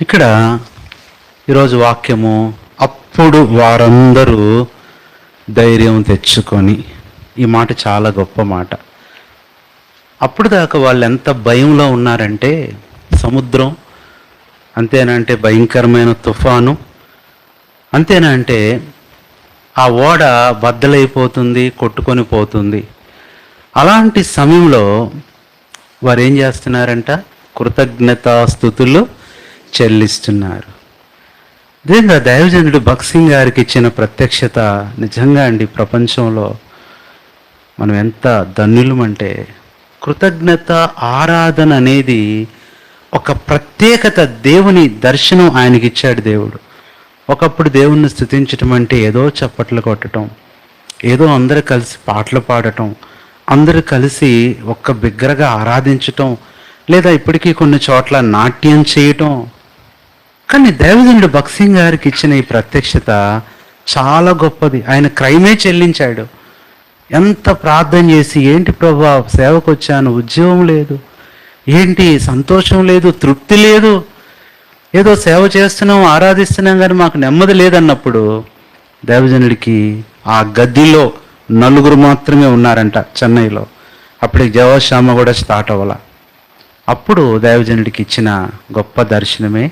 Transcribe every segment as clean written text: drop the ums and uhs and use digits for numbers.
ఇక్కడ ఈరోజు వాక్యము, అప్పుడు వారందరూ ధైర్యం తెచ్చుకొని. ఈ మాట చాలా గొప్ప మాట. అప్పుడు దాకా వాళ్ళు ఎంత భయంలో ఉన్నారంటే, సముద్రం అంతేనంటే భయంకరమైన తుఫాను, అంతేనంటే ఆ ఓడ బద్దలైపోతుంది, కొట్టుకొని పోతుంది. అలాంటి సమయంలో వారు ఏం చేస్తున్నారంట? కృతజ్ఞతాస్తుతులు చెల్లిస్తున్నారు. దీంతో దైవజనుడు భగత్ సింగ్ గారికి ఇచ్చిన ప్రత్యక్షత నిజంగా అండి, ప్రపంచంలో మనం ఎంత ధన్యులమంటే, కృతజ్ఞత ఆరాధన అనేది ఒక ప్రత్యేకత. దేవుని దర్శనం ఆయనకి ఇచ్చాడు దేవుడు. ఒకప్పుడు దేవుణ్ణి స్తుతించటం అంటే ఏదో చప్పట్లు కొట్టడం, ఏదో అందరూ కలిసి పాటలు పాడటం, అందరూ కలిసి ఒక్క బిగ్గరగా ఆరాధించటం, లేదా ఇప్పటికీ కొన్ని చోట్ల నాట్యం చేయటం. కానీ దైవజనుడు భగత్ సింగ్ గారికి ఇచ్చిన ఈ ప్రత్యక్షత చాలా గొప్పది. ఆయన క్రైమే చెల్లించాడు. ఎంత ప్రార్థన చేసి, ఏంటి ప్రభువా సేవకు వచ్చాను, ఉద్యోగం లేదు, ఏంటి సంతోషం లేదు, తృప్తి లేదు, ఏదో సేవ చేస్తున్నాం, ఆరాధిస్తున్నాం, కానీ మాకు నెమ్మది లేదన్నప్పుడు దైవజనుడికి ఆ గదిలో నలుగురు మాత్రమే ఉన్నారంట చెన్నైలో. అప్పటికి జవశ్యామ కూడా స్టార్ట్ అవ్వాల. అప్పుడు దైవజనుడికి ఇచ్చిన గొప్ప దర్శనమే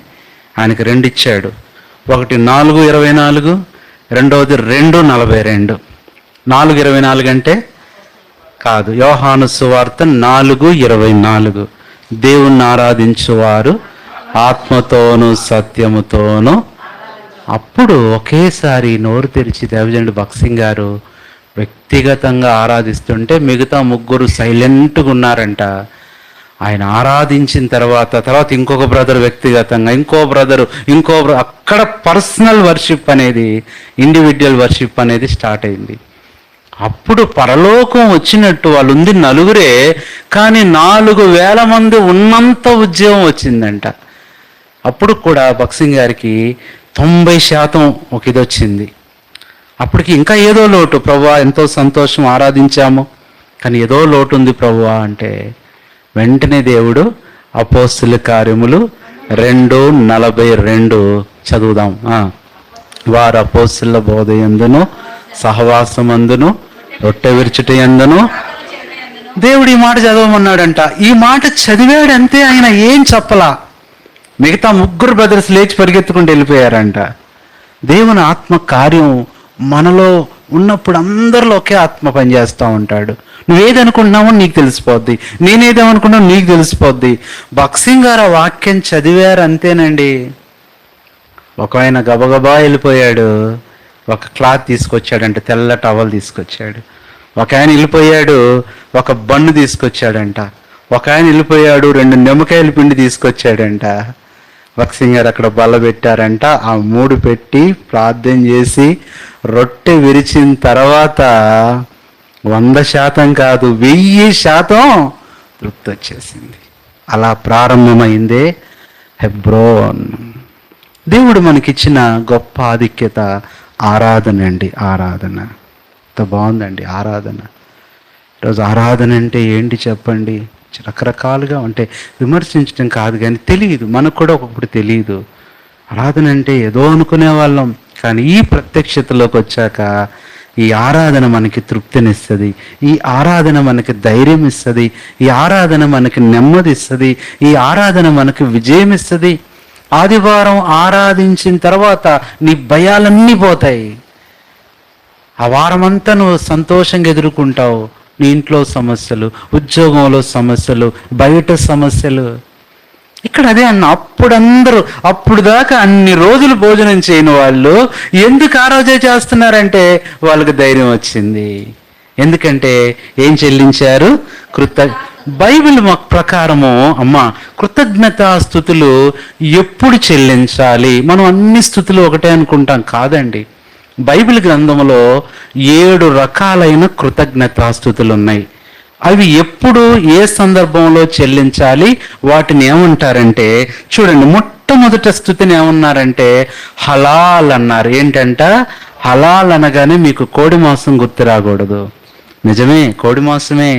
ఆయనకి రెండు ఇచ్చాడు. ఒకటి 4:24, రెండవది 2:42. 4:24 అంటే కాదు, యోహాను సువార్త 4:24. దేవుణ్ణి ఆరాధించువారు ఆత్మతోనూ సత్యముతోనూ. అప్పుడు ఒకేసారి నోరు తెరిచి దైవజనుడు భగత్ సింగ్ గారు వ్యక్తిగతంగా ఆరాధిస్తుంటే మిగతా ముగ్గురు సైలెంట్గా ఉన్నారంట. ఆయన ఆరాధించిన తర్వాత ఇంకొక బ్రదర్ వ్యక్తిగతంగా, ఇంకో బ్రదరు, అక్కడ పర్సనల్ వర్షిప్ అనేది, ఇండివిజువల్ వర్షిప్ అనేది స్టార్ట్ అయింది. అప్పుడు పరలోకం వచ్చినట్టు, వాళ్ళు ఉంది నలుగురే, కానీ 4,000 మంది ఉన్నంత ఉద్యోగం వచ్చిందంట. అప్పుడు కూడా భగత్ సింగ్ గారికి 90% ఒక ఇది వచ్చింది. అప్పటికి ఇంకా ఏదో లోటు, ప్రభువా ఎంతో సంతోషం ఆరాధించాము, కానీ ఏదో లోటు ఉంది ప్రభువా అంటే, వెంటనే దేవుడు అపోస్తుల కార్యములు 2:42 చదువుదాం. వారు అపోస్తుల బోధ యందును సహవాసమందును రొట్టె విరుచుట యందును. దేవుడు ఈ మాట చదవమన్నాడంట. ఈ మాట చదివాడంతే, ఆయన ఏం చెప్పలా. మిగతా ముగ్గురు బ్రదర్స్ లేచి పరిగెత్తుకుంటూ వెళ్ళిపోయారంట. దేవుని ఆత్మ కార్యం మనలో ఉన్నప్పుడు అందరిలో ఒకే ఆత్మ పనిచేస్తూ ఉంటాడు. నువ్వేది అనుకుంటున్నావో నీకు తెలిసిపోద్ది, నేనేదేమనుకున్నావు నీకు తెలిసిపోద్ది. భగత్ సింగ్ గారు ఆ వాక్యం చదివారు అంతేనండి. ఒక ఆయన గబగబా వెళ్ళిపోయాడు, ఒక క్లాత్ తీసుకొచ్చాడంట, తెల్ల టవల్ తీసుకొచ్చాడు. ఒక ఆయన వెళ్ళిపోయాడు, ఒక బన్ను తీసుకొచ్చాడంట. ఒక ఆయన వెళ్ళిపోయాడు, 2 నిమ్మకాయల పిండి తీసుకొచ్చాడంట. భగత్ సింగ్ గారు అక్కడ బల్ల పెట్టారంట. ఆ 3 పెట్టి ప్రార్థన చేసి రొట్టె విరిచిన తర్వాత 100% కాదు, 1000% తృప్తి వచ్చేసింది. అలా ప్రారంభమైందే హెబ్రోన్. దేవుడు మనకిచ్చిన గొప్ప ఆధిక్యత ఆరాధన అండి. ఆరాధన ఎంత బాగుందండి. ఆరాధన ఈరోజు ఆరాధన అంటే ఏంటి చెప్పండి? రకరకాలుగా అంటే విమర్శించడం కాదు, కానీ తెలియదు, మనకు కూడా ఒకప్పుడు తెలియదు. ఆరాధన అంటే ఏదో అనుకునే వాళ్ళం, కానీ ఈ ప్రత్యక్షతలోకి వచ్చాక ఈ ఆరాధన మనకి తృప్తినిస్తుంది, ఈ ఆరాధన మనకి ధైర్యం ఇస్తుంది, ఈ ఆరాధన మనకి నెమ్మది ఇస్తుంది, ఈ ఆరాధన మనకి విజయం ఇస్తుంది. ఆదివారం ఆరాధించిన తర్వాత నీ భయాలన్నీ పోతాయి. ఆ వారమంతా నువ్వు సంతోషంగా ఎదుర్కొంటావు. నీ ఇంట్లో సమస్యలు, ఉద్యోగంలో సమస్యలు, బయట సమస్యలు. ఇక్కడ అదే అన్న, అప్పుడు దాకా అన్ని రోజులు భోజనం చేయని వాళ్ళు ఎందుకు ఆ రోజే చేస్తున్నారంటే వాళ్ళకి ధైర్యం వచ్చింది. ఎందుకంటే ఏం చెల్లించారు? బైబిల్ ప్రకారము కృతజ్ఞతాస్తుతులు ఎప్పుడు చెల్లించాలి? మనం అన్ని స్తుతులు ఒకటే అనుకుంటాం, కాదండి. బైబిల్ గ్రంథంలో 7 రకాలైన కృతజ్ఞతాస్తుతులు ఉన్నాయి. అవి ఎప్పుడు ఏ సందర్భంలో చెల్లించాలి, వాటిని ఏమంటారంటే చూడండి. మొట్టమొదట స్తుతిని ఏమన్నారంటే హలాల్ అన్నారు. ఏంటంట? హలాల్ అనగానే మీకు కోడి మాంసం గుర్తు రాకూడదు. నిజమే, కోడి మాంసమే.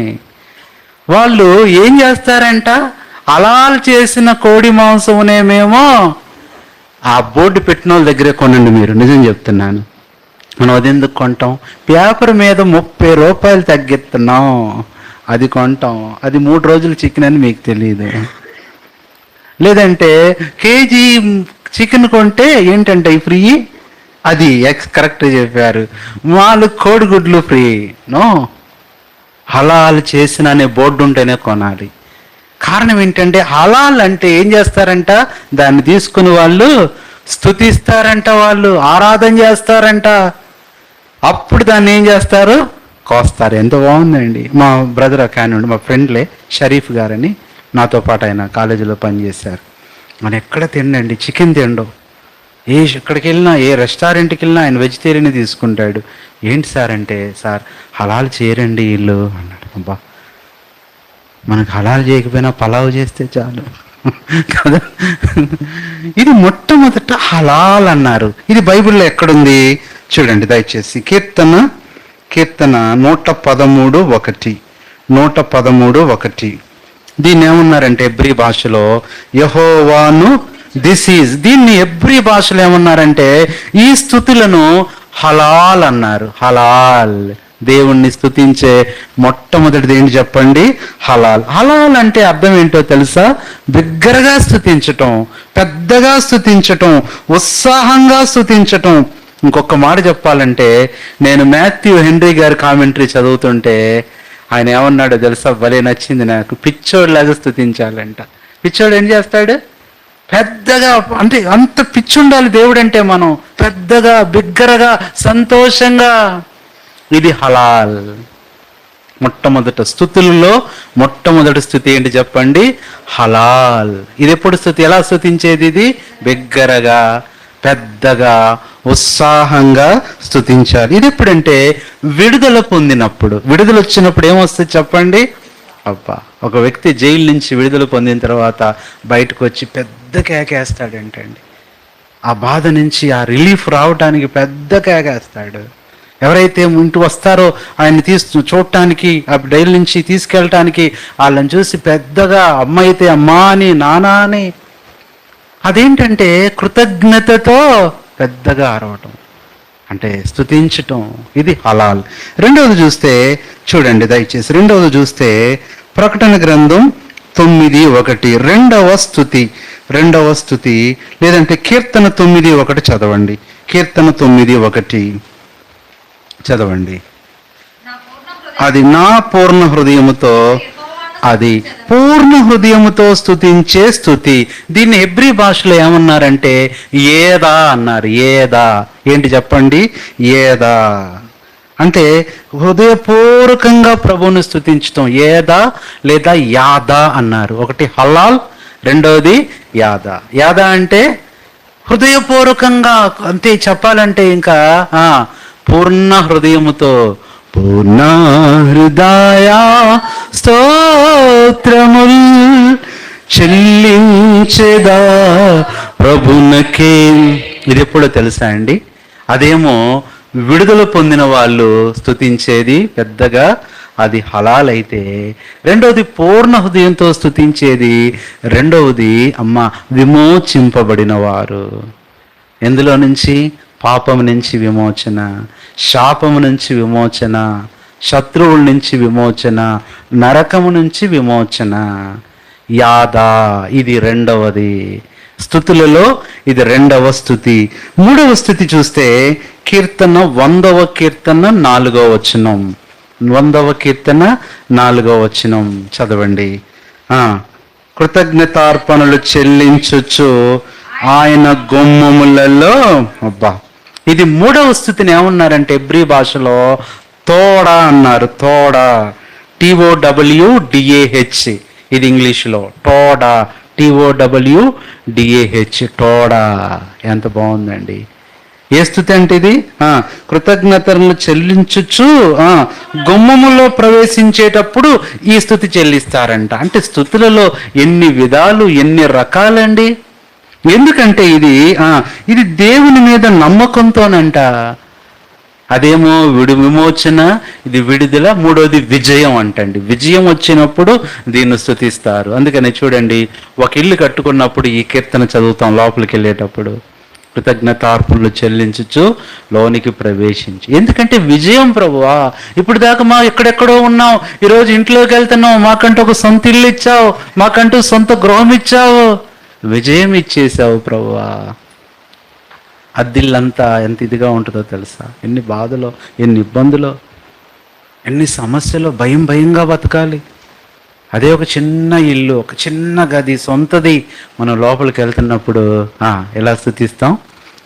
వాళ్ళు ఏం చేస్తారంట? హలాల్ చేసిన కోడి మాంసమునేమేమో ఆ బోర్డు పెట్టిన వాళ్ళ దగ్గరే కొనండి, మీరు నిజం చెప్తున్నాను. మనం అది ఎందుకు కొంటాం? పేపర్ మీద 30 రూపాయలు తగ్గిస్తున్నాం, అది కొంటాం. అది 3 రోజులు చికెన్ అని మీకు తెలియదు. లేదంటే కేజీ చికెన్ కొంటే ఏంటంటే ఫ్రీ, అది కరెక్ట్ చెప్పారు. 4 కోడిగుడ్లు ఫ్రీ. నో, హలాల్ చేసిన అనే బోర్డు ఉంటేనే కొనాలి. కారణం ఏంటంటే హలాల్ అంటే ఏం చేస్తారంట, దాన్ని తీసుకుని వాళ్ళు స్తుతిస్తారంట, వాళ్ళు ఆరాధన చేస్తారంట. అప్పుడు దాన్ని ఏం చేస్తారు, కోస్తారు. ఎంత బాగుందండి. మా బ్రదర్ కానివ్వండి, మా ఫ్రెండ్లే షరీఫ్ గారని, నాతో పాటు ఆయన కాలేజీలో పనిచేశారు. ఆయన ఎక్కడ తిండండి, చికెన్ తిండు. ఎక్కడికి వెళ్ళినా, ఏ రెస్టారెంట్కి వెళ్ళినా ఆయన వెజిటేరియన్ తీసుకుంటాడు. ఏంటి సార్ అంటే, సార్ హలాల్ చేయరండి వీళ్ళు అన్నాడు. అబ్బా, మనకు హలాల్ చేయకపోయినా పలావ్ చేస్తే చాలు కదా. ఇది మొట్టమొదట హలాల్ అన్నారు. ఇది బైబిల్లో ఎక్కడుంది చూడండి దయచేసి. కీర్తన 113:1, 113:1. దీన్ని ఏమన్నారంటే ఎబ్రీ భాషలో యెహోవాను దీన్ని ఎబ్రీ భాషలో ఏమన్నారంటే ఈ స్తుతులను హలాల్ అన్నారు. హలాల్, దేవుణ్ణి స్తుతించే మొట్టమొదటిది ఏంటి చెప్పండి? హలాల్. హలాల్ అంటే అర్థం ఏంటో తెలుసా? బిగ్గరగా స్తుతించటం, పెద్దగా స్తుతించటం, ఉత్సాహంగా స్తుతించటం. ఇంకొక మాట చెప్పాలంటే, నేను మాథ్యూ హెన్రీ గారి కామెంటరీ చదువుతుంటే ఆయన ఏమన్నాడో తెలుసా? భలే నచ్చింది నాకు. పిచ్చోడిలాగా స్తుతించాలంట. పిచ్చోడు ఏం చేస్తాడు? పెద్దగా, అంటే అంత పిచ్చి ఉండాలి దేవుడు అంటే మనం. పెద్దగా, బిగ్గరగా, సంతోషంగా. ఇది హలాల్. మొట్టమొదట స్తుతులలో మొట్టమొదటి స్థుతి ఏంటి చెప్పండి? హలాల్. ఇది ఎప్పుడు స్థుతి? ఎలా స్తుతించేది? ఇది బిగ్గరగా, పెద్దగా, ఉత్సాహంగా స్తుతించాలి. ఇది ఎప్పుడంటే విడుదల పొందినప్పుడు. విడుదల వచ్చినప్పుడు ఏమొస్తుంది చెప్పండి? అబ్బా, ఒక వ్యక్తి జైలు నుంచి విడుదల పొందిన తర్వాత బయటకు వచ్చి పెద్ద కేకేస్తాడంటండి. ఆ బాధ నుంచి ఆ రిలీఫ్ రావడానికి పెద్ద కేకేస్తాడు. ఎవరైతే ఇంటికి వస్తారో ఆయన్ని చూడటానికి, ఆ జైలు నుంచి తీసుకెళ్ళటానికి, వాళ్ళని చూసి పెద్దగా అమ్మ అయితే అమ్మా అని, నానా అని, అదేంటంటే కృతజ్ఞతతో పెద్దగా అరవటం, అంటే స్తుతించటం. ఇది హలాల్. రెండవది చూస్తే చూడండి దయచేసి. రెండవది చూస్తే ప్రకటన గ్రంథం 9:1, రెండవ స్తుతి. లేదంటే కీర్తన 9:1 చదవండి. కీర్తన 9:1 చదవండి. అది నా పూర్ణ హృదయముతో, అది పూర్ణ హృదయముతో స్తుతించే స్తుతి. దీన్ని హెబ్రీ భాషలో ఏమన్నారంటే ఏదా అన్నారు. ఏదా ఏంటి చెప్పండి? ఏదా అంటే హృదయపూర్వకంగా ప్రభువుని స్తుతించటం. ఏదా లేదా యాదా అన్నారు. ఒకటి హలాల్, రెండవది యాదా. యాదా అంటే హృదయపూర్వకంగా, అంతే చెప్పాలంటే ఇంకా పూర్ణ హృదయముతో, పూర్ణ హృదయ స్తోత్రముల్ చెల్లించెదా ప్రభునకే. ఇది ఎప్పుడో తెలుసా అండి? అదేమో విడుదల పొందిన వాళ్ళు స్తుతించేది పెద్దగా, అది హలాల్ అయితే. రెండవది పూర్ణ హృదయంతో స్తుతించేది. రెండవది విమోచింపబడిన వారు. ఎందులో నుంచి? పాపం నుంచి విమోచన, శాపము నుంచి విమోచన, శత్రువుల నుంచి విమోచన, నరకము నుంచి విమోచన. యాదా, ఇది రెండవది. స్తుతులలో ఇది రెండవ స్తుతి. మూడవ స్తుతి చూస్తే కీర్తన 100వ కీర్తన 4వ వచనం. 100వ కీర్తన 4వ వచనం చదవండి. కృతజ్ఞతార్పణలు చెల్లించుచు ఆయన గుమ్మములలో. అబ్బా, ఇది మూడవ స్థుతిని ఏమన్నారంటే ఎబ్రీ భాషలో తోడా అన్నారు. తోడా, TOWDAH. ఇది ఇంగ్లీష్లో తోడా, TOWDAH, తోడా. ఎంత బాగుందండి. ఏ స్థుతి అంటే ఇది? కృతజ్ఞతలను చెల్లించుచు గుమ్మములో ప్రవేశించేటప్పుడు ఈ స్థుతి చెల్లిస్తారంట. అంటే స్థుతులలో ఎన్ని విధాలు, ఎన్ని రకాలండి. ఎందుకంటే ఇది దేవుని మీద నమ్మకంతోనంట. అదేమో విమోచన, ఇది విడుదల, మూడోది విజయం అంటండి. విజయం వచ్చినప్పుడు దీన్ని స్తుతిస్తారు. అందుకని చూడండి, ఒక ఇల్లు కట్టుకున్నప్పుడు ఈ కీర్తన చదువుతాం లోపలికి వెళ్ళేటప్పుడు. కృతజ్ఞతార్పణలు చెల్లించుచు లోనికి ప్రవేశించి. ఎందుకంటే విజయం ప్రభువా, ఇప్పుడు దాకా మా ఎక్కడెక్కడో ఉన్నాం, ఈరోజు ఇంట్లోకి వెళ్తున్నాం, మాకంటూ ఒక సొంత ఇల్లు ఇచ్చావు, మాకంటూ సొంత గృహం ఇచ్చావు, విజయం ఇచ్చేసావు ప్రభువా. అద్దిల్లంతా ఎంత ఇదిగా ఉంటుందో తెలుసా? ఎన్ని బాధలో, ఎన్ని ఇబ్బందులో, ఎన్ని సమస్యలు, భయంగా బతకాలి. అదే ఒక చిన్న ఇల్లు, ఒక చిన్న గది, సొంతది, మనం లోపలికి వెళ్తున్నప్పుడు ఎలా స్తుతిస్తాం?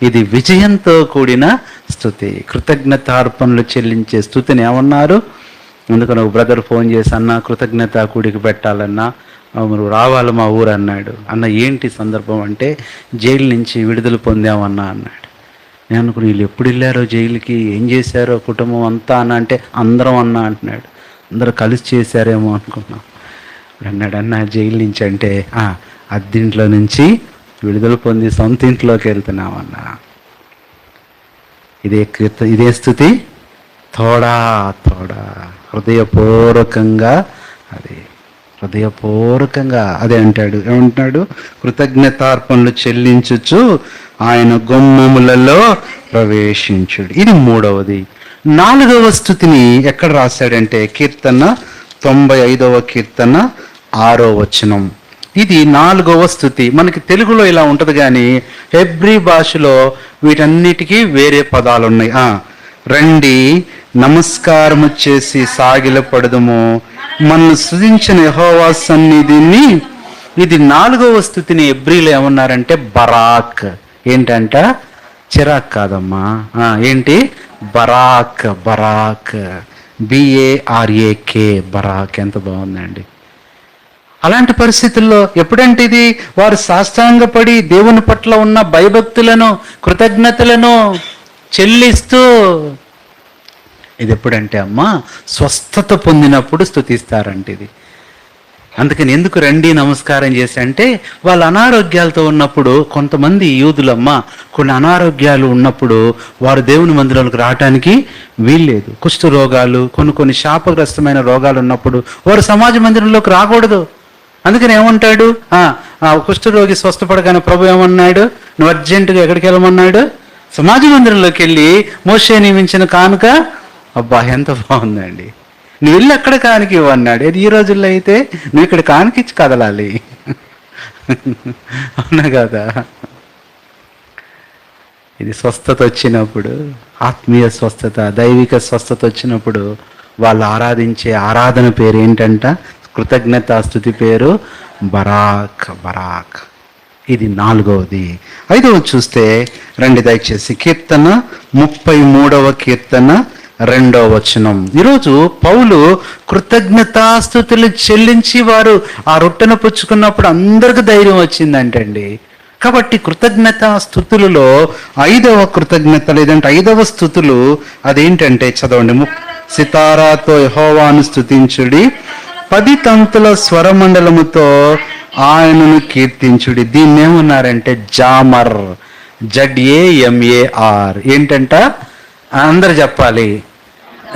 ఇది విజయంతో కూడిన స్తుతి. కృతజ్ఞతార్పణలు చెల్లించే స్తుతిని ఏమన్నారు? అందుకని ఒక బ్రదర్ ఫోన్ చేసి, అన్న కృతజ్ఞత కూడికి పెట్టాలన్నా మీరు రావాలి మా ఊరు అన్నాడు. అన్న ఏంటి సందర్భం అంటే, జైలు నుంచి విడుదల పొందామన్నా అన్నాడు. నేను అనుకుని వీళ్ళు ఎప్పుడు వెళ్ళారో జైలుకి, ఏం చేశారో కుటుంబం అంతా అన్న అంటే, అందరం అన్నా అంటున్నాడు. అందరూ కలిసి చేశారేమో అనుకున్నాం. అన్నాడు, అన్న జైలు నుంచి అంటే అద్దింట్లో నుంచి విడుదల పొంది సొంత ఇంట్లోకి వెళ్తున్నామన్నా. ఇదే స్థుతి. తోడా హృదయపూర్వకంగా, అదే అంటాడు. ఏమంటున్నాడు? కృతజ్ఞతార్పణలు చెల్లించుచు ఆయన గుమ్మములలో ప్రవేశించుడు. ఇది మూడవది. నాలుగవ స్థుతిని ఎక్కడ రాశాడంటే కీర్తన 95వ కీర్తన 6వ వచనం. ఇది నాలుగవ స్థుతి. మనకి తెలుగులో ఇలా ఉంటుంది, కానీ హెబ్రీ భాషలో వీటన్నిటికీ వేరే పదాలు ఉన్నాయి. రండి నమస్కారము చేసి సాగిల పడదుము, మనను సృజించిన యెహోవా సన్నిధిని. ఇది నాలుగవ స్థుతిని హెబ్రీలో ఏమన్నారంటే బరాక్. ఏంటంట? చిరాక్ కాదమ్మా, ఏంటి? బరాక్. BARAK, Barak. ఎంత బాగుందండి. అలాంటి పరిస్థితుల్లో ఎప్పుడంటే ఇది వారు సాష్టాంగపడి దేవుని పట్ల ఉన్న భయభక్తులను, కృతజ్ఞతలను చెల్లిస్తూ, ఇది ఎప్పుడంటే అమ్మా స్వస్థత పొందినప్పుడు స్తుతిస్తారంట ఇది. అందుకని ఎందుకు రండి నమస్కారం చేసి అంటే, వాళ్ళ అనారోగ్యాలతో ఉన్నప్పుడు, కొంతమంది యూదులమ్మ కొన్ని అనారోగ్యాలు ఉన్నప్పుడు వారు దేవుని మందిరాలకు రావటానికి వీల్లేదు. కుష్ఠ రోగాలు, కొన్ని శాపగ్రస్తమైన రోగాలు ఉన్నప్పుడు వారు సమాజ మందిరంలోకి రాకూడదు. అందుకని ఏమంటాడు? కుష్ఠరోగి స్వస్థపడగానే ప్రభు ఏమన్నాడు? నువ్వు అర్జెంటుగా ఎక్కడికి వెళ్ళమన్నాడు? సమాజ మందిరంలోకి వెళ్ళి మోషే నియమించిన కానుక. అబ్బా ఎంత బాగుందండి. నువ్వు వెళ్ళి అక్కడ కానుక ఇవ్వన్నాడు. ఈ రోజుల్లో అయితే నువ్వు ఇక్కడ కానుకిచ్చి కదలాలి. అవునా కదా? ఇది స్వస్థత వచ్చినప్పుడు, ఆత్మీయ స్వస్థత, దైవిక స్వస్థత వచ్చినప్పుడు వాళ్ళు ఆరాధించే ఆరాధన పేరు ఏంటంట? కృతజ్ఞత స్తుతి పేరు బరాక్. ఇది నాలుగవది. ఐదవ చూస్తే రండి దయచేసి, కీర్తన 33వ కీర్తన 2వ వచనం. ఈరోజు పౌలు కృతజ్ఞతాస్తుతులు చెల్లించి వారు ఆ రొట్టెను పుచ్చుకున్నప్పుడు అందరికి ధైర్యం వచ్చిందంటండి. కాబట్టి కృతజ్ఞతా స్థుతులలో 5వ కృతజ్ఞత, లేదంటే 5వ స్థుతులు అదేంటంటే చదవండి. సితారాతో యెహోవాను స్తుతించుడి, 10 తంతుల స్వరమండలముతో ఆయనను కీర్తించుడి. దీన్ని ఏమన్నారంటే జామర్. ZAMAR. ఏంటంట? అందరు చెప్పాలి.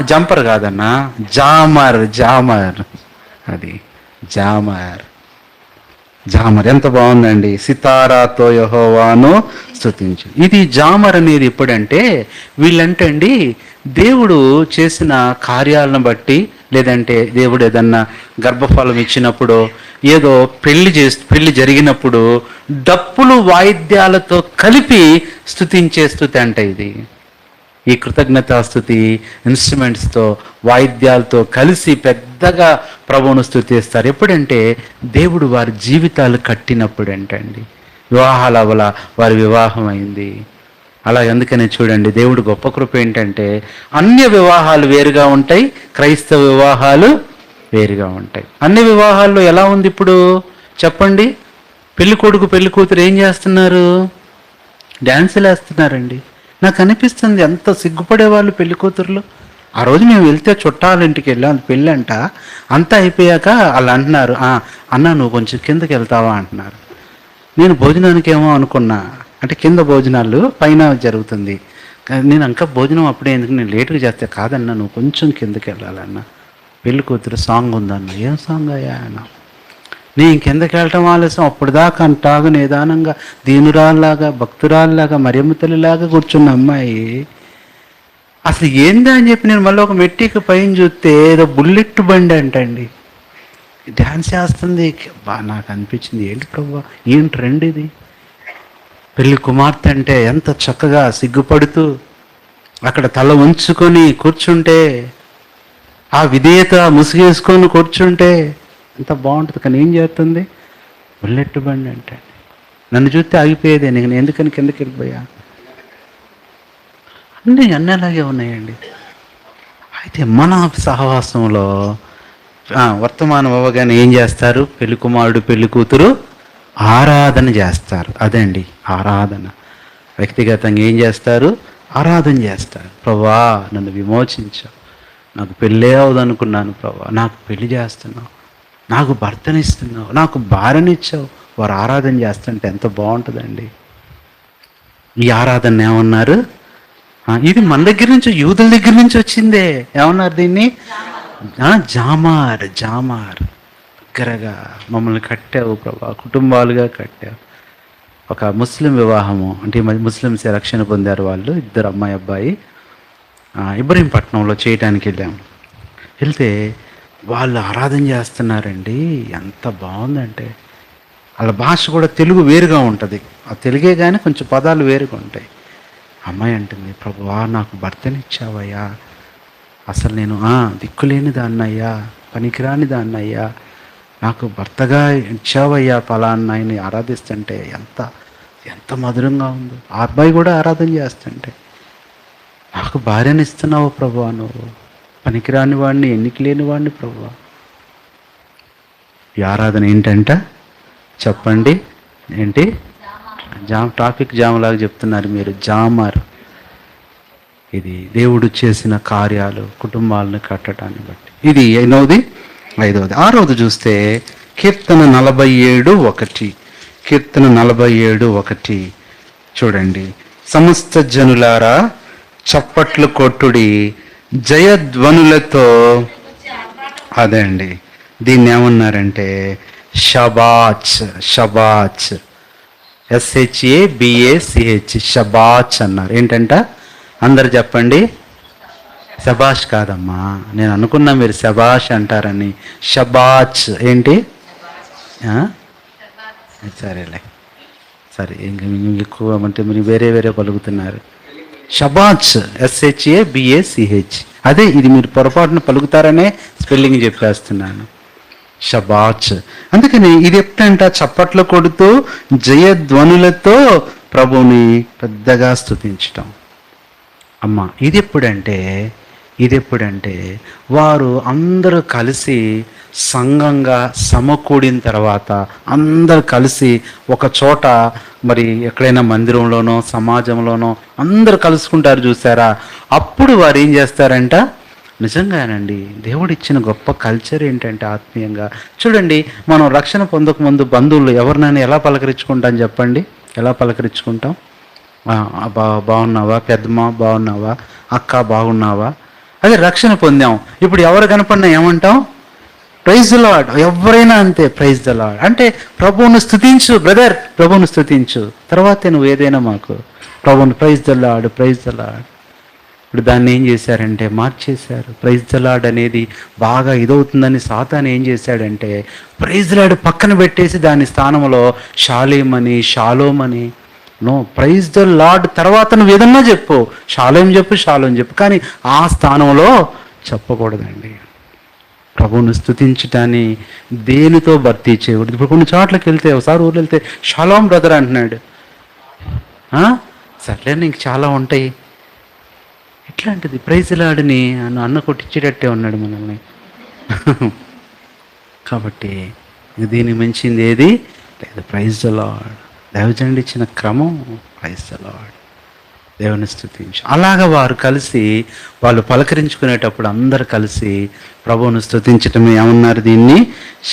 జంపర్ కాదన్నా, జామర్. అది జామర్. ఎంత బాగుందండి. సితారాతో యెహోవాను స్తుతించు. ఇది జామర్ అనేది ఎప్పుడంటే, వీళ్ళంటే అండి దేవుడు చేసిన కార్యాలను బట్టి, లేదంటే దేవుడు ఏదన్నా గర్భఫలం ఇచ్చినప్పుడు, ఏదో పెళ్లి జరిగినప్పుడు డప్పులు వాయిద్యాలతో కలిపి స్తుతించే స్తుతి అంట ఇది. ఈ కృతజ్ఞతాస్తుతి ఇన్స్ట్రుమెంట్స్తో, వాయిద్యాలతో కలిసి పెద్దగా ప్రభువును స్తుతిస్తారు. ఎప్పుడంటే దేవుడు వారి జీవితాలు కట్టినప్పుడు అంటండి. వివాహాల వల్ల వారి వివాహం అయింది. అలా అందుకనే చూడండి, దేవుడు గొప్ప కృప ఏంటంటే అన్య వివాహాలు వేరుగా ఉంటాయి, క్రైస్తవ వివాహాలు వేరుగా ఉంటాయి. అన్ని వివాహాల్లో ఎలా ఉంది ఇప్పుడు చెప్పండి? పెళ్లి కొడుకు పెళ్లి కూతురు ఏం చేస్తున్నారు? డ్యాన్సులు వేస్తున్నారండి. నాకు అనిపిస్తుంది ఎంత సిగ్గుపడేవాళ్ళు పెళ్లి కూతురులు. ఆ రోజు మేము వెళ్తే చుట్టాల ఇంటికి వెళ్ళాం, పెళ్ళి అంట. అంతా అయిపోయాక వాళ్ళు అంటున్నారు, అన్న నువ్వు కొంచెం కిందకి వెళ్తావా అంటున్నారు. నేను భోజనానికి ఏమో అనుకున్నా, అంటే కింద భోజనాలు పైన జరుగుతుంది. నేను ఇంకా భోజనం అప్పుడే ఎందుకు, నేను లేటుగా చేస్తే కాదన్నా, నువ్వు కొంచెం కిందకి వెళ్ళాలన్నా, పెళ్లి కూతురు సాంగ్ ఉందన్న. ఏం సాంగ్ అయ్యా అన్న. నేను కిందకి వెళ్ళటం ఆలస్యం, అప్పుడు దాకా అంటాగు నిదానంగా దీనురాల్లాగా భక్తురాల్లాగా మరియమ్మ తల్లిలాగా కూర్చున్న అమ్మాయి అసలు ఏందా అని చెప్పి నేను మళ్ళీ ఒక మెట్టికి పైన చూస్తే ఏదో బుల్లెట్ బండి అంటండి, డ్యాన్స్ చేస్తుంది. నాకు అనిపించింది, ఏంటి ప్రభు ఏం ట్రెండ్ ఇది? పెళ్లి కుమార్తె అంటే ఎంత చక్కగా సిగ్గుపడుతూ అక్కడ తల ఉంచుకొని కూర్చుంటే, ఆ విధేయత ముసుగేసుకొని కూర్చుంటే ఎంత బాగుంటుంది. కానీ ఏం చేస్తుంది? బుల్లెట్ బండి అంటే. నన్ను చూస్తే ఆగిపోయేదే, నేను ఎందుకని కిందకి వెళ్ళిపోయా. అన్నీ అలాగే ఉన్నాయండి. అయితే మన సహవాసంలో వర్తమానం అవ్వగానే ఏం చేస్తారు? పెళ్లి కుమారుడు పెళ్లి కూతురు ఆరాధన చేస్తారు. అదండి ఆరాధన. వ్యక్తిగతంగా ఏం చేస్తారు? ఆరాధన చేస్తారు. ప్రభువా నన్ను విమోచించావు, నాకు పెళ్ళే అవదనుకున్నాను ప్రభువా, నాకు పెళ్లి చేస్తున్నావు, నాకు భర్తనిస్తున్నావు, నాకు భార్యనిచ్చావు. వారు ఆరాధన చేస్తుంటే ఎంత బాగుంటుందండి. ఈ ఆరాధన ఏమన్నారు? ఇది మన దగ్గర నుంచి, యూదుల దగ్గర నుంచి వచ్చిందే. ఏమన్నారు దీన్ని? జామార్. జామార్. దగ్గరగా మమ్మల్ని కట్టావు ప్రభా, కుటుంబాలుగా కట్టావు. ఒక ముస్లిం వివాహము, అంటే ముస్లింసే రక్షణ పొందారు వాళ్ళు, ఇద్దరు అమ్మాయి అబ్బాయి. ఇబ్రహీంపట్నంలో చేయటానికి వెళ్ళాము. వెళ్తే వాళ్ళు ఆరాధన చేస్తున్నారండి. ఎంత బాగుందంటే, వాళ్ళ భాష కూడా తెలుగు వేరుగా ఉంటుంది. ఆ తెలుగే కానీ కొంచెం పదాలు వేరుగా ఉంటాయి. అమ్మాయి అంటుంది, ప్రభువా నాకు భర్తనిచ్చావయ్యా, అసలు నేను దిక్కులేని దాన్నయ్యా, పనికిరాని దాన్నయ్యా, నాకు భర్తగా ఇచ్చావయ్యా ఫలాన్ని ఆయన్ని ఆరాధిస్తుంటే ఎంత ఎంత మధురంగా ఉందో. ఆ అబ్బాయి కూడా ఆరాధన చేస్తుంటే, నాకు భార్యని ఇస్తున్నావు ప్రభువా, నువ్వు పనికిరాని వాడిని, ఎన్నిక లేని వాడిని ప్రభువా. ఈ ఆరాధన ఏంటంట చెప్పండి? ఏంటి? ట్రాఫిక్ జామ్ లాగా చెప్తున్నారు మీరు. జామర్. ఇది దేవుడు చేసిన కార్యాలు కుటుంబాలను కట్టడాన్ని బట్టి. ఇది ఎన్నోది? 5వది. 6వది చూస్తే కీర్తన 47:1. కీర్తన 47:1 చూడండి. సమస్త జనులారా చప్పట్లు కొట్టుడి జయధ్వనులతో. అదే అండి, దీన్ని ఏమన్నారంటే షబాచ్. షబాచ్. SHABACH. షబాచ్ అన్నారు. ఏంటంట? అందరు చెప్పండి. శబాష్ కాదమ్మా, నేను అనుకున్నా మీరు శబాష్ అంటారని. షబాచ్. ఏంటి? సరేలే, సరే. ఇంక ఎక్కువ అంటే మీరు వేరే వేరే పలుకుతున్నారు. షబాచ్. SHABACH. అదే, ఇది మీరు పొరపాటున పలుకుతారనే స్పెల్లింగ్ చెప్పేస్తున్నాను. షబాచ్. అందుకని ఇది ఎప్పుడంట? చప్పట్లు కొడుతూ జయధ్వనులతో ప్రభువుని పెద్దగా స్తుతించటం. అమ్మ ఇది ఎప్పుడంటే వారు అందరూ కలిసి సంఘంగా సమకూడిన తర్వాత, అందరు కలిసి ఒక చోట, మరి ఎక్కడైనా మందిరంలోనో సమాజంలోనో అందరు కలుసుకుంటారు చూసారా, అప్పుడు వారు ఏం చేస్తారంట? నిజంగానండి, దేవుడిచ్చిన గొప్ప కల్చర్ ఏంటంటే ఆత్మీయంగా చూడండి. మనం రక్షణ పొందకముందు బంధువులు ఎవరినైనా ఎలా పలకరించుకుంటాం చెప్పండి? ఎలా పలకరించుకుంటాం? బాగున్నావా పెద్దమ్మ, బాగున్నావా అక్క, బాగున్నావా? అదే రక్షణ పొందాం. ఇప్పుడు ఎవరు కనపడినా ఏమంటాం? Praise the lord. ఎవరైనా అంతే, ప్రైజ్ ద లార్డ్. అంటే ప్రభువును స్తుతించు బ్రదర్, ప్రభువును స్తుతించు, తర్వాతే నువ్వు ఏదైనా మాకు ప్రభువును praise the lord, praise the lord. ఇప్పుడు దాన్ని ఏం చేశారంటే మార్చేశారు. ప్రైజ్ ద లార్డ్ అనేది బాగా ఇదవుతుందని సాతాను ఏం చేశాడంటే ప్రైజ్ ద లార్డ్ పక్కన పెట్టేసి దాని స్థానంలో షాలేం అని, షాలోం అని. నో, ప్రైజ్ ద లార్డ్ తర్వాత నువ్వు ఏదన్నా చెప్పు, షాలోం చెప్పు, షాలోం చెప్పు, కానీ ఆ స్థానంలో చెప్పకూడదండి. ప్రభువును స్తుతించటాన్ని దేనితో భర్తీ చేయకూడదు. ఇప్పుడు కొన్ని చోట్లకి వెళ్తే, ఒకసారి ఊరు వెళ్తే షాలోం బ్రదర్ అంటున్నాడు. సర్లే, నీకు చాలా ఉంటాయి. ఇట్లాంటిది ప్రైజ్ లార్డ్ని అన్న కొట్టించేటట్టే ఉన్నాడు మనల్ని. కాబట్టి దీనికి మించింది ఏది లేదు. Praise the lord. దైవజనుడు ఇచ్చిన క్రమం ప్రైజ్ ద లార్డ్, దేవుని స్తుతించు. అలాగా వారు కలిసి వాళ్ళు పలకరించుకునేటప్పుడు అందరు కలిసి ప్రభువును స్తుతించటమే ఏమన్నారు? దీన్ని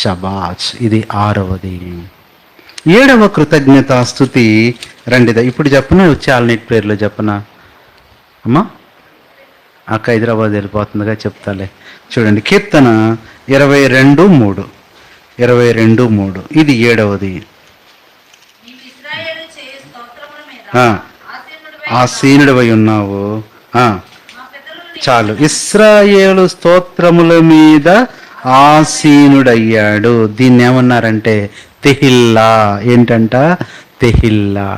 షబాచ్. ఇది 6వది. 7వ కృతజ్ఞతా స్తుతి రండిదా. ఇప్పుడు చెప్పనా? వచ్చి ఆల్నైట్ ప్రేయర్లో చెప్పనా? అమ్మా అక్క హైదరాబాద్ వెళ్ళిపోతుందిగా చెప్తాలే. చూడండి, కీర్తన 22:3, 22:3, ఇది 7వది. ఆసీనుడివై ఉన్నావు. చాలు, ఇశ్రాయేలు స్తోత్రముల మీద ఆసీనుడయ్యాడు. దీన్ని ఏమన్నారంటే తెహిల్లా. ఏంటంట? తెహిల్లా.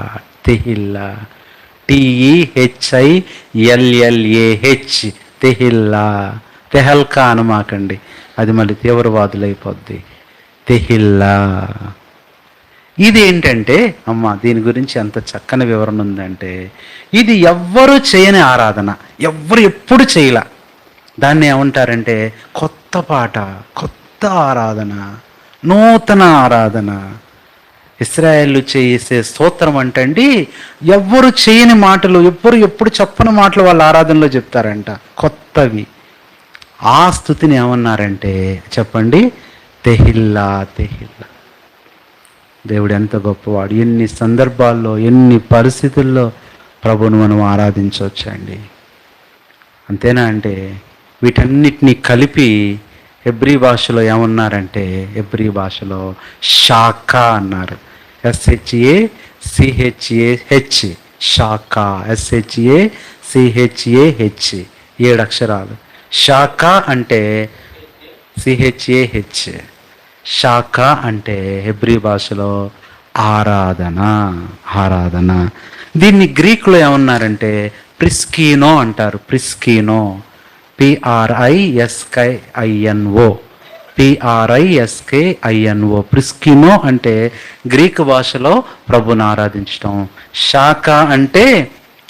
తెహిల్లా, TEHILLAH, తెహిల్లా. తెహల్కా అనమాకండి, అది మళ్ళీ తీవ్రవాదులైపోద్ది. తెహిల్లా. ఇది ఏంటంటే అమ్మ, దీని గురించి ఎంత చక్కని వివరణ ఉందంటే, ఇది ఎవ్వరు చేయని ఆరాధన, ఎవ్వరు ఎప్పుడు చేయలా. దాన్ని ఏమంటారంటే కొత్త పాట, కొత్త ఆరాధన, నూతన ఆరాధన. ఇశ్రాయేలు చేసే స్తోత్రం అంటండి, ఎవ్వరు చేయని మాటలు, ఎవ్వరు ఎప్పుడు చెప్పని మాటలు వాళ్ళ ఆరాధనలో చెప్తారంట, కొత్తవి. ఆ స్థుతిని ఏమన్నారంటే చెప్పండి, తెహిల్లా. తెహిల్లా. దేవుడు ఎంత గొప్పవాడు! ఎన్ని సందర్భాల్లో, ఎన్ని పరిస్థితుల్లో ప్రభువును మనం ఆరాధించవచ్చండి. అంతేనా? అంటే వీటన్నిటినీ కలిపి హెబ్రీ భాషలో ఏమన్నారంటే, హెబ్రీ భాషలో షాకా అన్నారు. SHACHAH, షాకా. SHACHAH, 7 అక్షరాలు. షాకా అంటే CHAH. షాకా అంటే హెబ్రీ భాషలో ఆరాధన. ఆరాధన. దీన్ని గ్రీకులో ఏమన్నారంటే ప్రిస్కీనో అంటారు. ప్రిస్కీనో, PRISKINO, PRISKINO. ప్రిస్కినో అంటే గ్రీకు భాషలో ప్రభువుని ఆరాధించటం. షాకా అంటే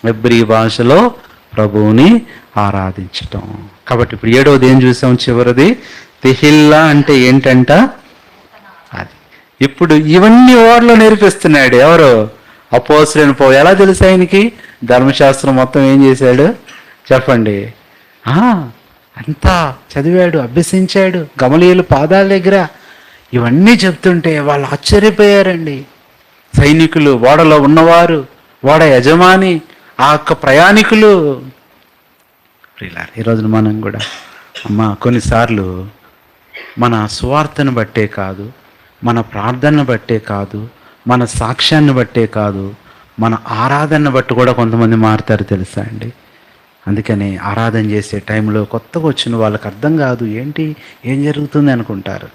హెబ్రీ భాషలో ప్రభువుని ఆరాధించటం. కాబట్టి ఇప్పుడు 7వది ఏం చూసాం? చివరిది తెహిల్లా అంటే ఏంటంట? అది. ఇప్పుడు ఇవన్నీ ఓవర్లో నేర్పిస్తున్నాడు ఎవరు? అపోస్తలుడైన పౌలు. ఎలా తెలుసు ఆయనకి? ధర్మశాస్త్రం మొత్తం ఏం చేశాడు చెప్పండి? అంతా చదివాడు, అభ్యసించాడు గమలీయుల పాదాల దగ్గర. ఇవన్నీ చెప్తుంటే వాళ్ళు ఆశ్చర్యపోయారండి. సైనికులు, ఓడలో ఉన్నవారు, ఓడ యజమాని, ఆ యొక్క ప్రయాణికులు. ఈరోజు మనం కూడా అమ్మ, కొన్నిసార్లు మన సువార్తను బట్టే కాదు, మన ప్రార్థనను బట్టే కాదు, మన సాక్ష్యాన్ని బట్టే కాదు, మన ఆరాధనను బట్టి కూడా కొంతమంది మారుతారు తెలుసా అండి. అందుకని ఆరాధన చేసే టైంలో కొత్తగా వచ్చిన వాళ్ళకి అర్థం కాదు, ఏంటి ఏం జరుగుతుంది అనుకుంటారు.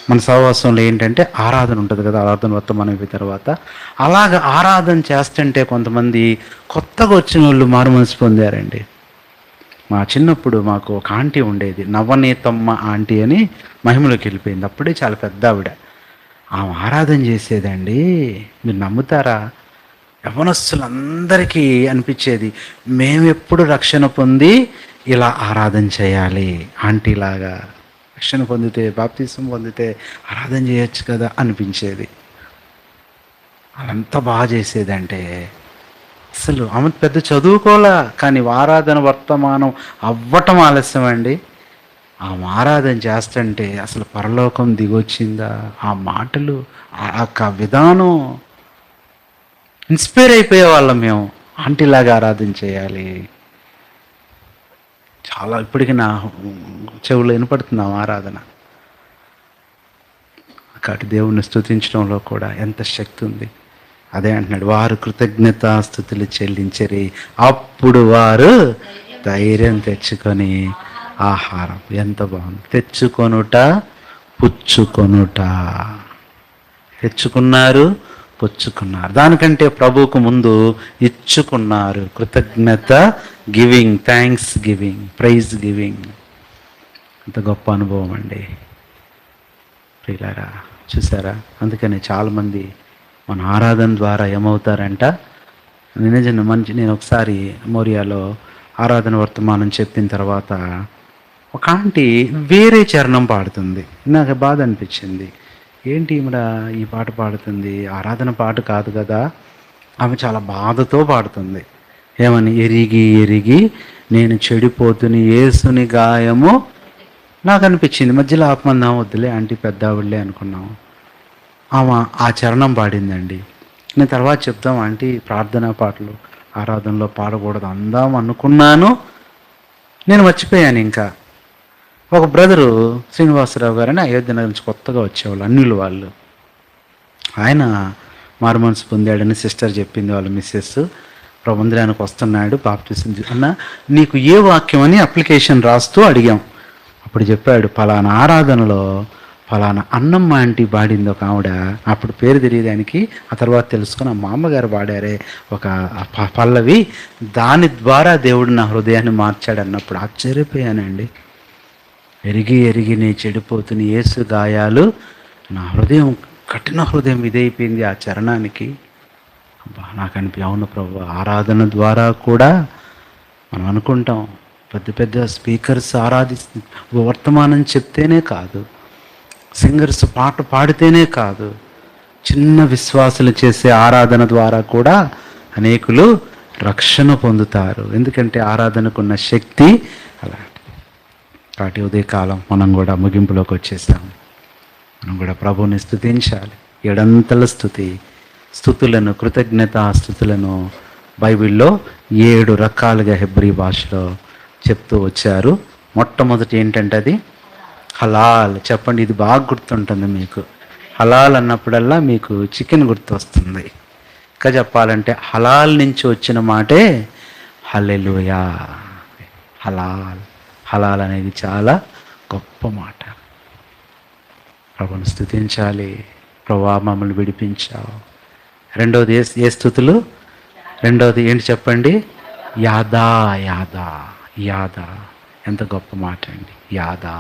మన సహవాసంలో ఏంటంటే ఆరాధన ఉంటుంది కదా, ఆరాధన వర్తమానం అయిపోయిన తర్వాత అలాగ ఆరాధన చేస్తుంటే కొంతమంది కొత్తగా వచ్చిన వాళ్ళు మారు మనసు పొందారండి. మా చిన్నప్పుడు మాకు ఒక ఆంటీ ఉండేది, నవనీతమ్మ ఆంటీ అని, మహిమలోకి వెళ్ళిపోయింది. అప్పుడే చాలా పెద్ద ఆవిడ. ఆమె ఆరాధన చేసేదండి, మీరు నమ్ముతారా? యవనస్తులందరికీ అనిపించేది, మేమెప్పుడు రక్షణ పొంది ఇలా ఆరాధన చేయాలి, ఆంటీలాగా రక్షణ పొందితే, బాప్తిసం పొందితే ఆరాధన చేయొచ్చు కదా అనిపించేది. అదంతా బాగా చేసేదంటే అసలు ఆమె పెద్ద చదువుకోలే, కానీ ఆరాధన వర్తమానం అవ్వటం ఆలస్యం అండి. ఆమె ఆరాధన చేస్తుంటే అసలు పరలోకం దిగొచ్చిందా, ఆ మాటలు, ఆ యొక్క విధానం ఇన్స్పైర్ అయిపోయే వాళ్ళం మేము. ఆంటీలాగా ఆరాధన చేయాలి. చాలా ఇప్పటికీ నా చెవులో వినపడుతున్నాం ఆరాధన. కాబట్టి దేవుణ్ణి స్తుతించడంలో కూడా ఎంత శక్తి ఉంది. అదే అంటున్నాడు, వారు కృతజ్ఞతాస్తుతులు చెల్లించరి, అప్పుడు వారు ధైర్యం తెచ్చుకొని ఆహారం. ఎంత బాగుంది! తెచ్చుకొనుట, పుచ్చుకొనుట. తెచ్చుకున్నారు, పుచ్చుకున్నారు. దానికంటే ప్రభువుకు ముందు ఇచ్చుకున్నారు. కృతజ్ఞత, giving, thanksgiving, praise giving. అంత గొప్ప అనుభవం అండి ప్రియులారా. చూసారా? అందుకని చాలామంది మన ఆరాధన ద్వారా ఏమవుతారంట, నేను ఒకసారి మోరియాలో ఆరాధన వర్తమానం చెప్పిన తర్వాత ఒక ఆంటీ వేరే చరణం పాడుతుంది. నాకు బాధ అనిపించింది. ఏంటి ఈమెడ ఈ పాట పాడుతుంది, ఆరాధన పాట కాదు కదా. ఆమె చాలా బాధతో పాడుతుంది. ఏమని? ఎరిగి ఎరిగి నేను చెడిపోతుని యేసుని గాయము. నాకు అనిపించింది మధ్యలో ఆత్మందాం, వద్దులే ఆంటీ పెద్ద ఆవిడలే అనుకున్నాము. ఆమె ఆ చరణం పాడిందండి. నేను తర్వాత చెప్తాం ఆంటీ ప్రార్థనా పాటలు ఆరాధనలో పాడకూడదు అందాం అనుకున్నాను, నేను మర్చిపోయాను. ఇంకా ఒక బ్రదరు శ్రీనివాసరావు గారని అయోధ్య నగర్ నుంచి కొత్తగా వచ్చేవాళ్ళు, అన్యులు వాళ్ళు. ఆయన మారుమనసు పొందాడని సిస్టర్ చెప్పింది, వాళ్ళ మిస్సెస్. మందిరానికి వస్తున్నాడు, బాప్టిజం అన్న నీకు ఏ వాక్యం అని అప్లికేషన్ రాస్తూ అడిగాం. అప్పుడు చెప్పాడు, పలానా ఆరాధనలో ఫలానా అన్నమ్మ ఆంటీ పాడింది ఒక ఆవిడ, అప్పుడు పేరు తెలియదానికి, ఆ తర్వాత తెలుసుకుని మా అమ్మగారు పాడారే ఒక పల్లవి, దాని ద్వారా దేవుడు నా హృదయాన్ని మార్చాడు అన్నప్పుడు ఆశ్చర్యపోయానండి. ఎరిగి ఎరిగి నీ చెడిపోతున్న యేసు గాయాలు నా హృదయం, కఠిన హృదయం ఇదైపోయింది ఆ చరణానికి. నాకు అవును ప్రభు, ఆరాధన ద్వారా కూడా మనం అనుకుంటాం పెద్ద పెద్ద స్పీకర్స్ వర్తమానం చెప్తేనే కాదు, సింగర్స్ పాట పాడితేనే కాదు, చిన్న విశ్వాసులు చేసే ఆరాధన ద్వారా కూడా అనేకులు రక్షణ పొందుతారు. ఎందుకంటే ఆరాధనకున్న శక్తి అలాంటిది. కాబట్టి ఉదయకాలం మనం కూడా ముగింపులోకి వచ్చేసాము. మనం కూడా ప్రభువుని స్తుతించాలి. ఏడంతల స్తుతులను, కృతజ్ఞతా స్తుతులను బైబిల్లో 7 రకాలుగా హెబ్రీ భాషలో చెప్తూ వచ్చారు. మొట్టమొదటి ఏంటంటే అది హలాల్. చెప్పండి, ఇది బాగా గుర్తుంటుంది మీకు. హలాల్ అన్నప్పుడల్లా మీకు చికెన్ గుర్తు వస్తుంది. ఇంకా చెప్పాలంటే హలాల్ నుంచి వచ్చిన మాటే హల్లెలూయా. హలాల్, హలాల్ అనేది చాలా గొప్ప మాట. ప్రభుని స్తుతించాలి. ప్రభువా మమ్మల్ని విడిపించావు. రెండవది ఏ స్తుతులు? రెండవది ఏంటి చెప్పండి? యాదా. యాదా, యాదా ఎంత గొప్ప మాట అండి. యాదా,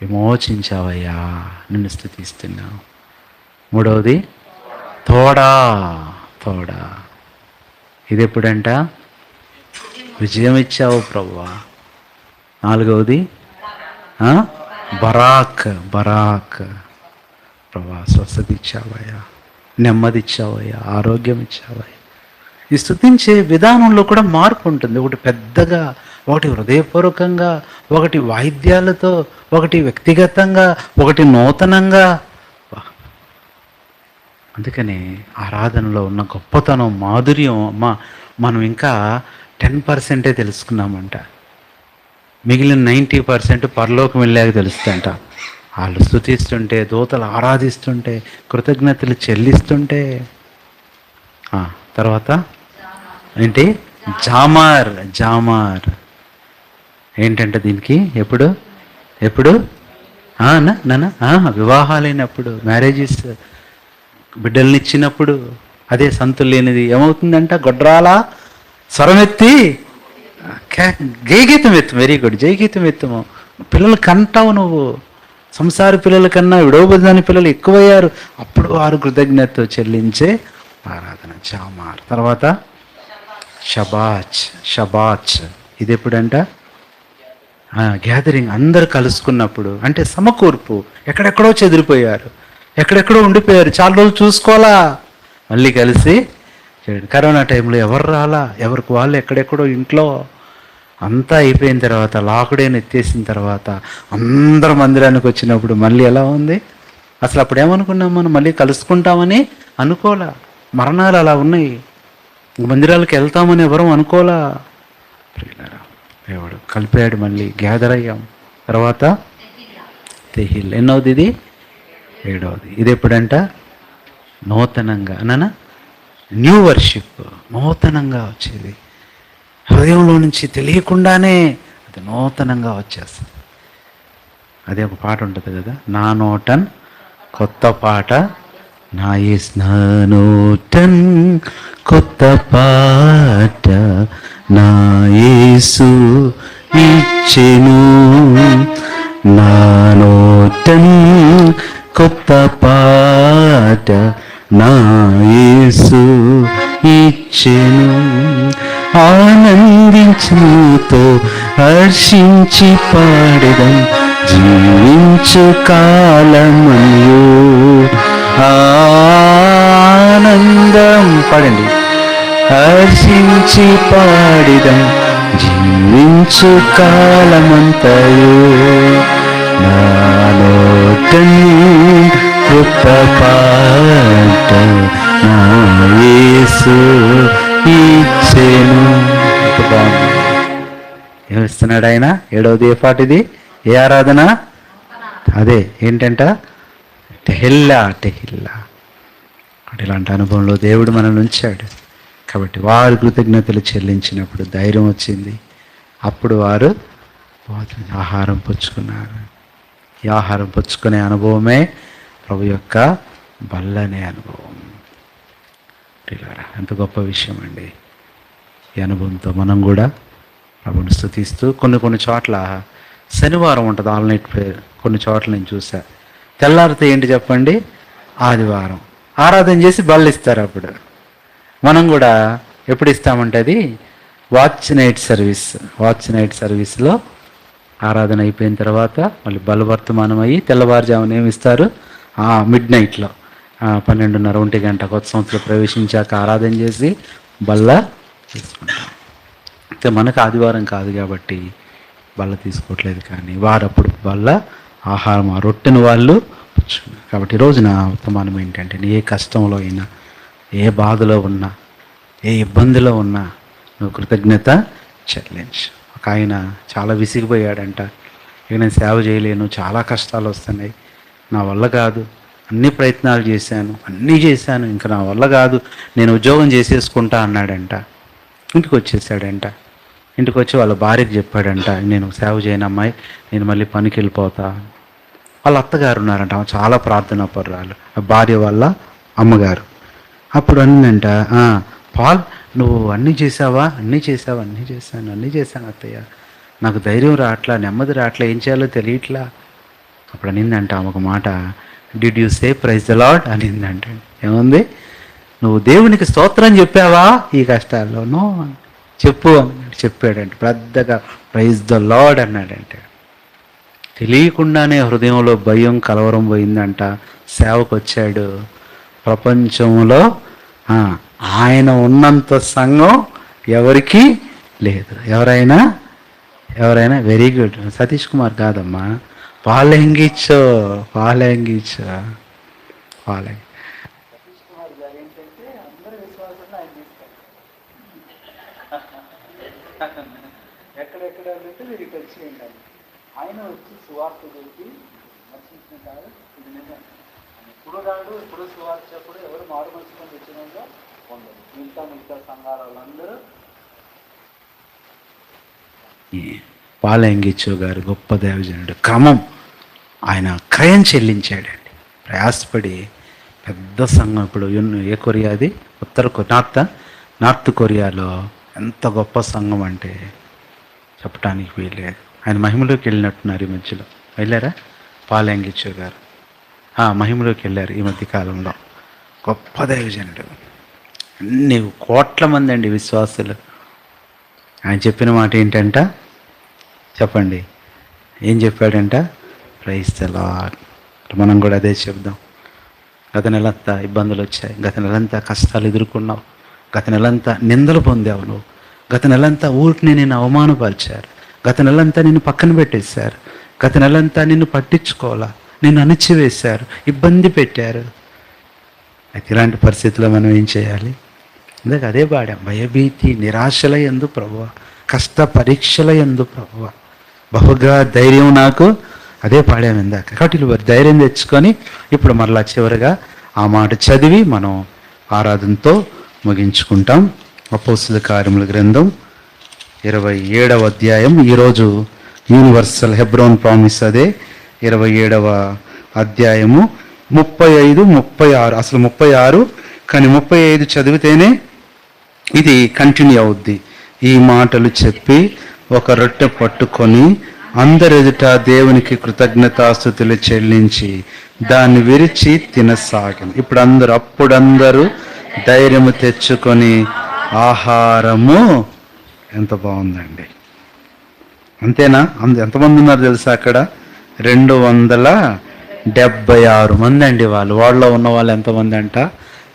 విమోచించావయ్యా, నిన్ను స్తుతిస్తున్నావు. మూడవది తోడా. తోడా, ఇది ఎప్పుడంట? విజయం ఇచ్చావు ప్రభువా. నాలుగవది బరాక్. బరాక్, ప్రభా స్వస్థత ఇచ్చావయ్యా, నెమ్మది ఇచ్చావయ్యా, ఆరోగ్యం ఇచ్చావయ్యా. ఈ స్తుతించే విధానంలో కూడా మార్పు ఉంటుంది. ఒకటి పెద్దగా, ఒకటి హృదయపూర్వకంగా, ఒకటి వాయిద్యాలతో, ఒకటి వ్యక్తిగతంగా, ఒకటి నూతనంగా. అందుకని ఆరాధనలో ఉన్న గొప్పతనం, మాధుర్యం మనం ఇంకా 10% తెలుసుకున్నామంట. మిగిలిన 90% పరలోకం వెళ్ళాక తెలుస్తుంట. వాళ్ళు స్తుతిస్తుంటే, దూతలు ఆరాధిస్తుంటే, కృతజ్ఞతలు చెల్లిస్తుంటే. తర్వాత ఏంటి? జామార్. జామార్ ఏంటంటే దీనికి ఎప్పుడు ఎప్పుడు వివాహాలైనప్పుడు, మ్యారేజెస్, బిడ్డల్ని ఇచ్చినప్పుడు. అదే సంతులు లేనిది ఏమవుతుందంట? గొడ్రాల స్వరమెత్తి జయగీతం ఎత్తు. వెరీ గుడ్, జయగీతం ఎత్తుము. పిల్లలు కంటావు నువ్వు. సంసార పిల్లల కన్నా విడవబడిన పిల్లలు ఎక్కువయ్యారు. అప్పుడు వారు కృతజ్ఞత చెల్లించే ఆరాధన జామార్. తర్వాత షబాచ్. షబాచ్ ఇది ఎప్పుడంట? గ్యాదరింగ్, అందరు కలుసుకున్నప్పుడు. అంటే సమకూర్పు. ఎక్కడెక్కడో చెదిరిపోయారు, ఎక్కడెక్కడో ఉండిపోయారు, చాలా రోజులు చూసుకోవాలా, మళ్ళీ కలిసి చేయడం. కరోనా టైంలో ఎవరు రాలా, ఎవరికి వాళ్ళు ఎక్కడెక్కడో ఇంట్లో. అంతా అయిపోయిన తర్వాత, లాక్డౌన్ ఎత్తేసిన తర్వాత అందరు మందిరానికి వచ్చినప్పుడు మళ్ళీ ఎలా ఉంది? అసలు అప్పుడు ఏమనుకున్నాం మనం? మళ్ళీ కలుసుకుంటామని అనుకోలా. మరణాలు అలా ఉన్నాయి. మందిరాలకు వెళ్తామని ఎవరూ అనుకోలా. దేవుడు కలిపాడు, మళ్ళీ గ్యాదర్ అయ్యాం. తర్వాత తెహిల్. ఎన్నోది ఇది? 7వది. ఇది ఎప్పుడంట? నూతనంగా న్యూ వర్షిప్. నూతనంగా వచ్చేది హృదయంలో నుంచి, తెలియకుండానే అది నూతనంగా వచ్చేస్తుంది. అదే ఒక పాట ఉంటుంది కదా, నా నోటన్ కొత్త పాట, నా నోటన్ కొత్త పాట, నా యేసు ఇచ్చెను. నా నోటన్ కొత్త పాట, నా యేసు ఇచ్చెను. ఆనందించుతో హర్షించి పాడెదం, జీవించు కాలమనియు. ఆనందం పాడండి. హర్షించి పాడిదం, జీవించు కాలమంతయు. నా నోటని కొత్త పాట, నా యేసు చేను. ఎంత బాగుంది. ఏమిస్తున్నాడు ఆయన? ఏడవది ఏ పాట ఇది? ఏ ఆరాధన? అదే ఏంటంట? టెహిల్లా. టెహిల్లా. ఇలాంటి అనుభవంలో దేవుడు మనల్ని ఉంచాడు కాబట్టి వారు కృతజ్ఞతలు చెల్లించినప్పుడు ధైర్యం వచ్చింది. అప్పుడు వారు ఆహారం పుచ్చుకున్నారు. ఈ ఆహారం పుచ్చుకునే అనుభవమే ప్రభు యొక్క బల్లనే అనుభవం. ఎంత గొప్ప విషయం అండి. ఈ అనుభవంతో మనం కూడా ప్రభుని స్తుతిస్తూ కొన్ని చోట్ల శనివారం ఉంటుంది ఆల్నైట్ ప్రేయర్. కొన్ని చోట్ల నేను చూసా. తెల్లారితే ఏంటి చెప్పండి? ఆదివారం ఆరాధన చేసి బళ్ళు ఇస్తారు. అప్పుడు మనం కూడా ఎప్పుడు ఇస్తామంటే అది వాచ్ నైట్ సర్వీస్లో ఆరాధన అయిపోయిన తర్వాత మళ్ళీ బలవర్తమానం అయ్యి తెల్లవారుజామున ఏమి ఇస్తారు? మిడ్ నైట్లో 12:30 1 గంట కొత్త సంవత్సరం ప్రవేశించాక ఆరాధన చేసి బల్ల తీసుకుంటాం. అయితే మనకు ఆదివారం కాదు కాబట్టి బల్ల తీసుకోవట్లేదు, కానీ వారు అప్పుడు బల్ల ఆహారం ఆ రొట్టెను వాళ్ళు పుచ్చుకున్నారు. కాబట్టి ఈరోజు నా వర్తమానం ఏంటంటే, ఏ కష్టంలో అయినా, ఏ బాధలో ఉన్నా, ఏ ఇబ్బందిలో ఉన్నా నువ్వు కృతజ్ఞత చెల్లించు. ఒక ఆయన చాలా విసిగిపోయాడంట. ఇక నేను సేవ చేయలేను, చాలా కష్టాలు వస్తున్నాయి, నా వల్ల కాదు, అన్ని ప్రయత్నాలు చేశాను, అన్నీ చేశాను, ఇంకా నా వల్ల కాదు, నేను ఉద్యోగం చేసేసుకుంటా అన్నాడంట. ఇంటికి వచ్చేసాడంట. ఇంటికి వచ్చి వాళ్ళ భార్యకి చెప్పాడంట, నేను సేవ చేయను అమ్మాయి, నేను మళ్ళీ పనికి వెళ్ళిపోతా. వాళ్ళ అత్తగారు ఉన్నారంట, ఆమె చాలా ప్రార్థనా పరురాలు, భార్య వాళ్ళ అమ్మగారు. అప్పుడు అన్నిందంట, పాల్ నువ్వు అన్నీ చేసావా? అన్నీ చేశాను అత్తయ్య, నాకు ధైర్యం రావట్లా, నెమ్మది రావట్లా, ఏం చేయాలో తెలియట్లా. అప్పుడు అనిందంట ఆమె ఒక మాట, did you say praise the Lord అనిందంట. ఏముంది? నువ్వు దేవునికి స్తోత్రం చెప్పావా ఈ కష్టాల్లోనూ? చెప్పు అన్నాడు. చెప్పాడంటే పెద్దగా ప్రైజ్ ద లార్డ్ అన్నాడంటే. తెలియకుండానే హృదయంలో భయం కలవరం పోయిందంట. సేవకు వచ్చాడు. ప్రపంచంలో ఆయన ఉన్నంత సంఘం ఎవరికి లేదు. ఎవరైనా వెరీ గుడ్. సతీష్ కుమార్ కాదమ్మా, పాలెంగిచ్చో. ఎక్కడెక్కడ వీరికి వచ్చి ఉండాలి. ఆయన వచ్చి సువార్త చెప్పి నచ్చించుకుంటారు. ఇది నిజం. ఇప్పుడు రాడు, ఇప్పుడు సువార్త చెప్పుడు ఎవరు మారు మంచుకొని వచ్చినంలో ఉండదు. మిగతా సంఘాల వాళ్ళందరూ. పాలెంగిచ్చో గారు గొప్ప దేవజనుడు. క్రమం ఆయన క్రయం చెల్లించాడండి. ప్రయాసపడి పెద్ద సంఘం. ఇప్పుడు ఏ కొరియా అది? నార్త్ కొరియాలో ఎంత గొప్ప సంఘం అంటే చెప్పడానికి వీల్లేదు. ఆయన మహిమలోకి వెళ్ళినట్టున్నారు ఈ మధ్యలో. వెళ్ళారా? పాలెంగిచ్చో గారు మహిమలోకి వెళ్ళారు ఈ మధ్య కాలంలో. గొప్ప దైవజనుడు. అన్ని కోట్ల మంది అండి విశ్వాసులు. ఆయన చెప్పిన మాట ఏంటంట చెప్పండి? ఏం చెప్పాడంట? Praise the lord. మనం కూడా అదే చెప్దాం. గత నెలంతా ఇబ్బందులు వచ్చాయి, గత నెలంతా కష్టాలు ఎదుర్కొన్నావు, గత నెలంతా నిందలు పొందావు నువ్వు, గత నెలంతా ఊరికి నేను అవమానపరిచారు, గత నెలంతా నిన్ను పక్కన పెట్టేశారు, గత నెలంతా నిన్ను పట్టించుకోవాలా, నిన్ను అణిచివేశారు, ఇబ్బంది పెట్టారు. అయితే ఇలాంటి పరిస్థితుల్లో మనం ఏం చేయాలి? ఇందాక అదే పాడాం, భయభీతి నిరాశల యందు ప్రభువా, కష్ట పరీక్షల యందు ప్రభువా బహుగా ధైర్యం నాకు. అదే పాడాము ఇందాక. కాబట్టి ధైర్యం తెచ్చుకొని ఇప్పుడు మరలా చివరిగా ఆ మాట చదివి మనం ఆరాధనతో ముగించుకుంటాం. అపోస్తలుల కార్యముల గ్రంథం 27వ అధ్యాయం. ఈరోజు యూనివర్సల్ హెబ్రోన్ ప్రామిస్ అదే 27వ అధ్యాయము 35, 36. అసలు 36 కానీ 35 చదివితేనే ఇది కంటిన్యూ అవుద్ది. ఈ మాటలు చెప్పి ఒక రొట్టె పట్టుకొని అందరెదుట దేవునికి కృతజ్ఞతాస్తుతులు చెల్లించి దాన్ని విరిచి తినసాగింది. అప్పుడందరూ ధైర్యము తెచ్చుకొని ఆహారము. ఎంత బాగుందండి. అంతేనా? ఎంతమంది ఉన్నారు తెలుసా అక్కడ? 276 మంది అండి. వాళ్ళలో ఉన్న వాళ్ళు ఎంతమంది అంట?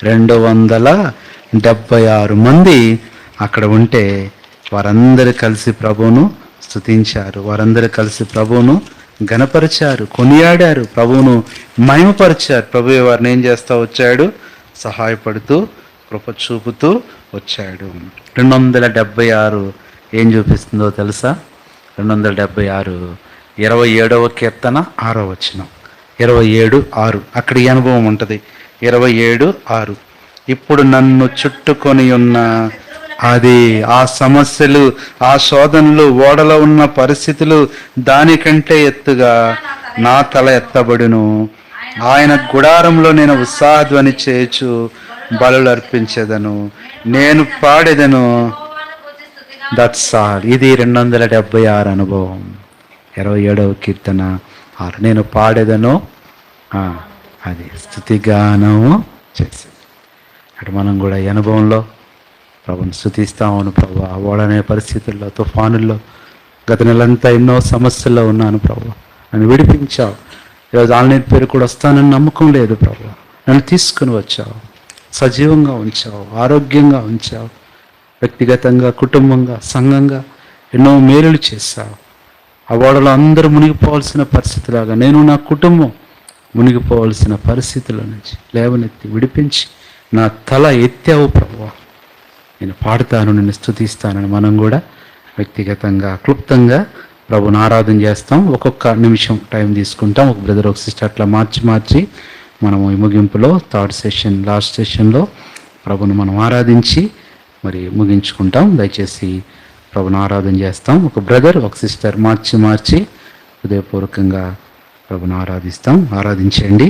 276 మంది అక్కడ ఉంటే వారందరూ కలిసి ప్రభువును స్తుతించారు. వారందరూ కలిసి ప్రభువును ఘనపరిచారు, కొనియాడారు, ప్రభువును మహిమపరిచారు. ప్రభువే వారిని ఏం చేస్తూ వచ్చాడు? సహాయపడుతూ కృప చూపుతూ వచ్చాడు. 276 ఏం చూపిస్తుందో తెలుసా? 276 27వ కీర్తన 6వ వచనం. 27:6 అక్కడ ఈ అనుభవం ఉంటుంది. 27:6 ఇప్పుడు నన్ను చుట్టుకొని ఉన్న అది ఆ సమస్యలు, ఆ శోధనలు, ఓడలో ఉన్న పరిస్థితులు దానికంటే ఎత్తుగా నా తల ఎత్తబడును. ఆయన గుడారంలో నేను ఉత్సాహధ్వని చేయొచ్చు బలులు అర్పించేదను, నేను పాడేదను. That's all. ఇది 276 అనుభవం. 27వ కీర్తన 6 నేను పాడేదను, అది స్తుతిగానము చేసి. అటు మనం కూడా ఈ అనుభవంలో ప్రభుని స్తుతిస్తామను. ప్రభు ఓడనే పరిస్థితుల్లో, తుఫానుల్లో గత నెలంతా ఎన్నో సమస్యల్లో ఉన్నాను ప్రభు, నన్ను విడిపించావు. ఈరోజు ఆన్లైన్ పేరు కూడా వస్తానని నమ్మకం లేదు ప్రభు, నన్ను తీసుకుని వచ్చావు, సజీవంగా ఉంచావు, ఆరోగ్యంగా ఉంచావు. వ్యక్తిగతంగా, కుటుంబంగా, సంఘంగా ఎన్నో మేలులు చేశావు. ఆ ఓడలో అందరూ మునిగిపోవాల్సిన పరిస్థితిలాగా నేను, నా కుటుంబం మునిగిపోవాల్సిన పరిస్థితుల నుంచి లేవనెత్తి విడిపించి నా తల ఎత్తావు ప్రభువా. నేను పాడుతాను, నిన్ను స్తుతిస్తానని మనం కూడా వ్యక్తిగతంగా క్లుప్తంగా ప్రభుని ఆరాధన చేస్తాం. ఒక్కొక్క నిమిషం టైం తీసుకుంటాం. ఒక బ్రదర్, ఒక సిస్టర్ అట్లా మార్చి మనము ఈ ముగింపులో లాస్ట్ సెషన్లో ప్రభుని మనం ఆరాధించి మరి ముగించుకుంటాం. దయచేసి ప్రభుని ఆరాధన చేస్తాం. ఒక బ్రదర్, ఒక సిస్టర్ మార్చి హృదయపూర్వకంగా ప్రభుని ఆరాధిస్తాం. ఆరాధించండి.